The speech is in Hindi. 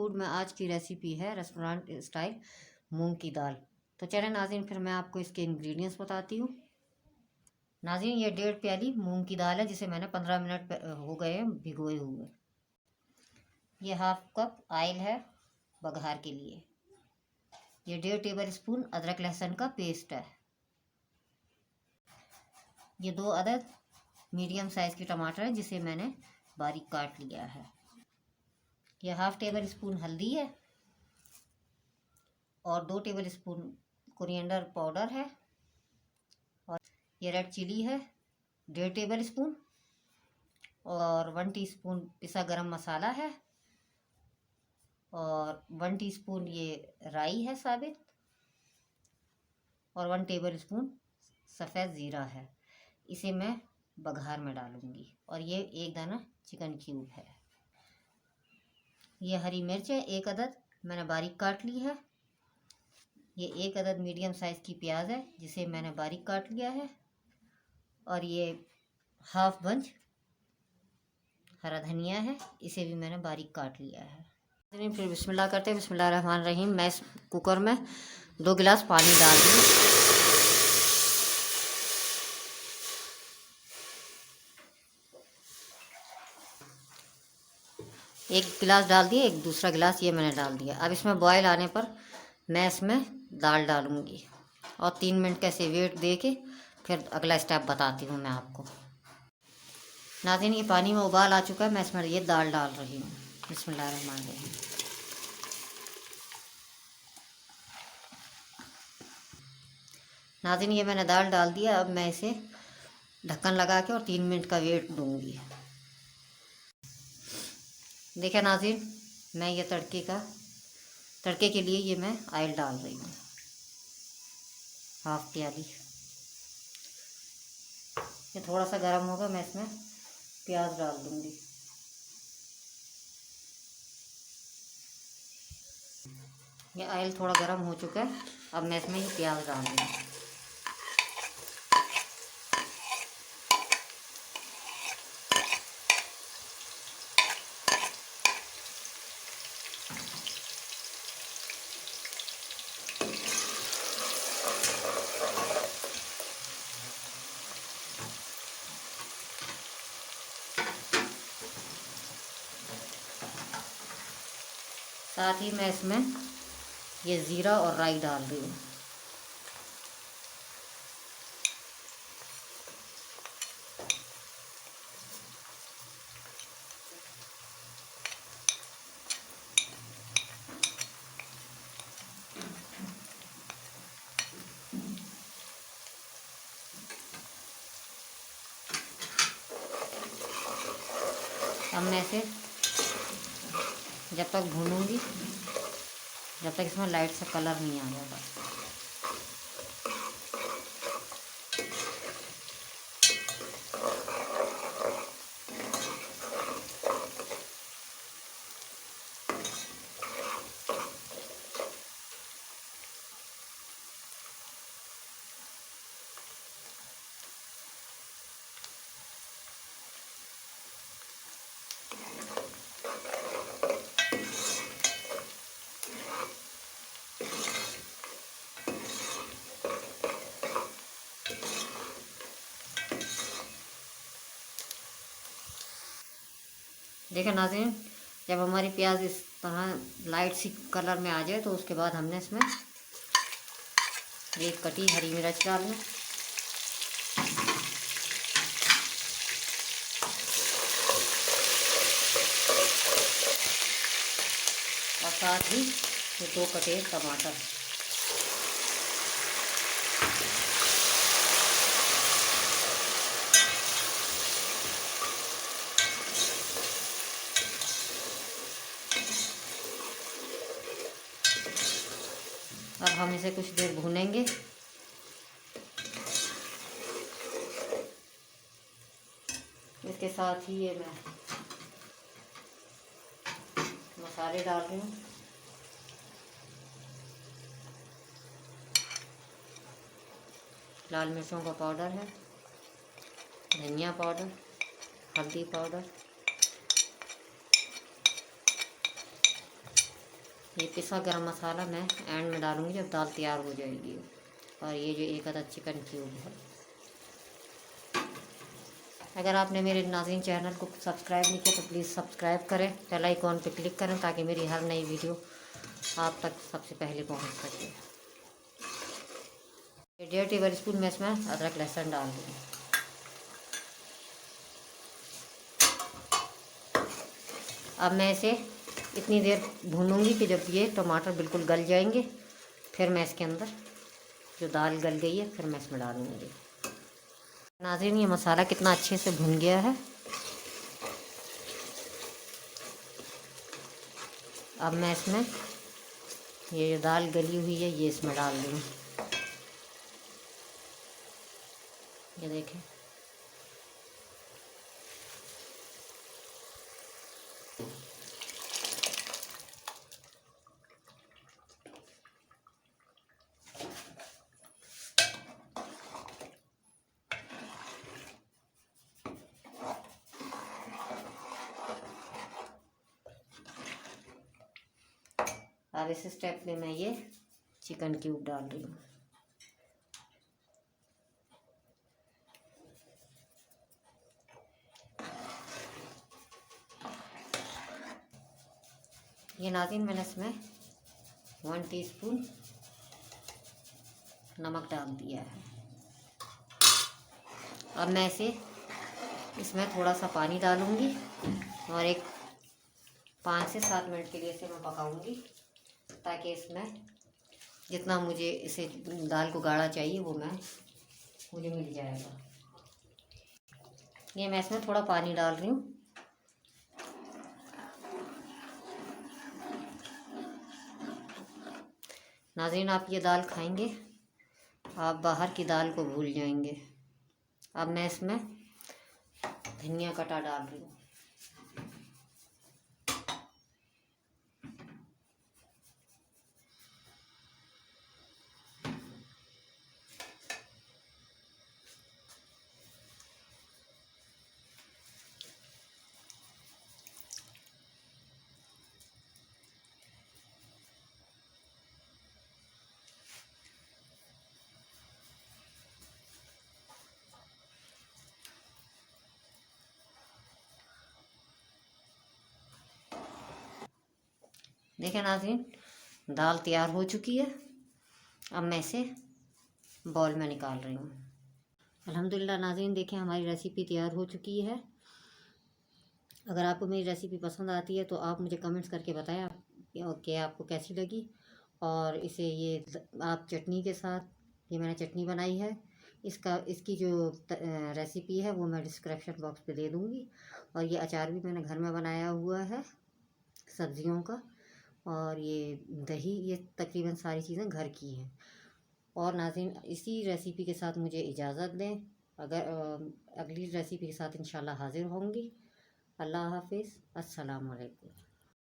फूड में आज की रेसिपी है रेस्टोरेंट स्टाइल मूंग की दाल। तो चलें नाज़रीन, फिर मैं आपको इसके इंग्रेडिएंट्स बताती हूँ। नाज़रीन, ये 1.5 प्याली मूंग की दाल है जिसे मैंने 15 मिनट हो गए हैं भिगोए हुए। ये हाफ कप ऑयल है बघार के लिए। ये 1.5 टेबल स्पून अदरक लहसुन का पेस्ट है। ये 2 अदद मीडियम साइज़ के टमाटर है जिसे मैंने बारीक काट लिया है। यह हाफ टेबल स्पून हल्दी है और 2 टेबल स्पून कोरिएंडर पाउडर है। और ये रेड चिली है 1.5 टेबल स्पून और 1 टीस्पून पिसा गरम मसाला है और 1 टीस्पून ये राई है साबित और 1 टेबल स्पून सफ़ेद ज़ीरा है। इसे मैं बघार में डालूंगी। और ये 1 दाना चिकन क्यूब है। ये हरी मिर्च है 1 अदद, मैंने बारीक काट ली है। ये 1 अदद मीडियम साइज़ की प्याज है जिसे मैंने बारीक काट लिया है। और ये हाफ बंच हरा धनिया है, इसे भी मैंने बारीक काट लिया है। फिर बिस्मिल्लाह करते हैं। बिस्मिल्लाह रहमान रहीम। मैं इस कुकर में 2 गिलास पानी डाल दी। एक गिलास डाल दिए, एक दूसरा गिलास ये मैंने डाल दिया। अब इसमें बॉयल आने पर मैं इसमें दाल डालूंगी और 3 मिनट कैसे वेट दे के फिर अगला स्टेप बताती हूँ मैं आपको। नाज़रीन, ये पानी में उबाल आ चुका है, मैं इसमें ये दाल डाल रही हूँ। बिस्मिल्लाहिर्रहमानिर्रहीम। नाज़रीन, ये मैंने दाल डाल दिया। अब मैं इसे ढक्कन लगा के और 3 मिनट का वेट दूंगी। देखिए नाज़रीन, मैं ये तड़के के लिए ये मैं ऑयल डाल रही हूँ हाफ प्याली। ये थोड़ा सा गर्म होगा, मैं इसमें प्याज डाल दूंगी। ये ऑयल थोड़ा गर्म हो चुका है, अब मैं इसमें ये प्याज डाल दूंगी। साथ ही मैं इसमें ये ज़ीरा और राई डाल रही हूँ। अब मैं इसे जब तक भूनूंगी जब तक इसमें लाइट सा कलर नहीं आ जाता। देखिए नाज़रीन, जब हमारी प्याज इस तरह लाइट सी कलर में आ जाए तो उसके बाद हमने इसमें एक कटी हरी मिर्च डालना और साथ ही ये 2 कटे टमाटर। अब हम इसे कुछ देर भूनेंगे। इसके साथ ही ये मैं मसाले डाल रही हूँ। लाल मिर्चों का पाउडर है, धनिया पाउडर, हल्दी पाउडर, ये पिसा गरम मसाला मैं एंड में डालूँगी जब दाल तैयार हो जाएगी। और ये जो एक अदद चिकन क्यूब है। अगर आपने मेरे नाज़रीन चैनल को सब्सक्राइब नहीं किया तो प्लीज़ सब्सक्राइब करें, बेल आइकॉन पर क्लिक करें ताकि मेरी हर नई वीडियो आप तक सबसे पहले पहुंच सके। 1.5 टेबल स्पून मैं इसमें अदरक लहसुन डाल दूँगी। अब मैं इसे इतनी देर भूनूंगी कि जब ये टमाटर बिल्कुल गल जाएंगे, फिर मैं इसके अंदर जो दाल गल गई है फिर मैं इसमें डालूंगी। नाज़रीन ये मसाला कितना अच्छे से भुन गया है। अब मैं इसमें ये जो दाल गली हुई है ये इसमें डाल दूँगी। ये देखें, अब इस स्टेप में मैं ये चिकन क्यूब डाल रही हूँ। ये नाज़रीन मैंने इसमें 1 टीस्पून नमक डाल दिया है। अब मैं इसमें थोड़ा सा पानी डालूँगी और एक 5 से 7 मिनट के लिए इसे मैं पकाऊँगी ताकि इसमें जितना मुझे इसे दाल को गाढ़ा चाहिए वो मुझे मिल जाएगा। ये मैं इसमें थोड़ा पानी डाल रही हूँ। नाज़रीन आप ये दाल खाएंगे आप बाहर की दाल को भूल जाएंगे। अब मैं इसमें धनिया कटा डाल रही हूँ। देखें नाज़रीन दाल तैयार हो चुकी है। अब मैं इसे बॉल में निकाल रही हूँ। अल्हम्दुलिल्लाह नाज़रीन देखें हमारी रेसिपी तैयार हो चुकी है। अगर आपको मेरी रेसिपी पसंद आती है तो आप मुझे कमेंट्स करके बताएं कि आपको कैसी लगी। और इसे ये आप चटनी के साथ ये मैंने चटनी बनाई है इसकी जो रेसिपी है वो मैं डिस्क्रिप्शन बॉक्स पे दे दूँगी। और ये अचार भी मैंने घर में बनाया हुआ है सब्जियों का। और ये दही ये तकरीबन सारी चीज़ें घर की हैं। और नाज़रीन इसी रेसिपी के साथ मुझे इजाज़त दें। अगली रेसिपी के साथ इंशाल्लाह हाज़िर होंगी। अल्लाह हाफ़िज़। अस्सलाम वालेकुम।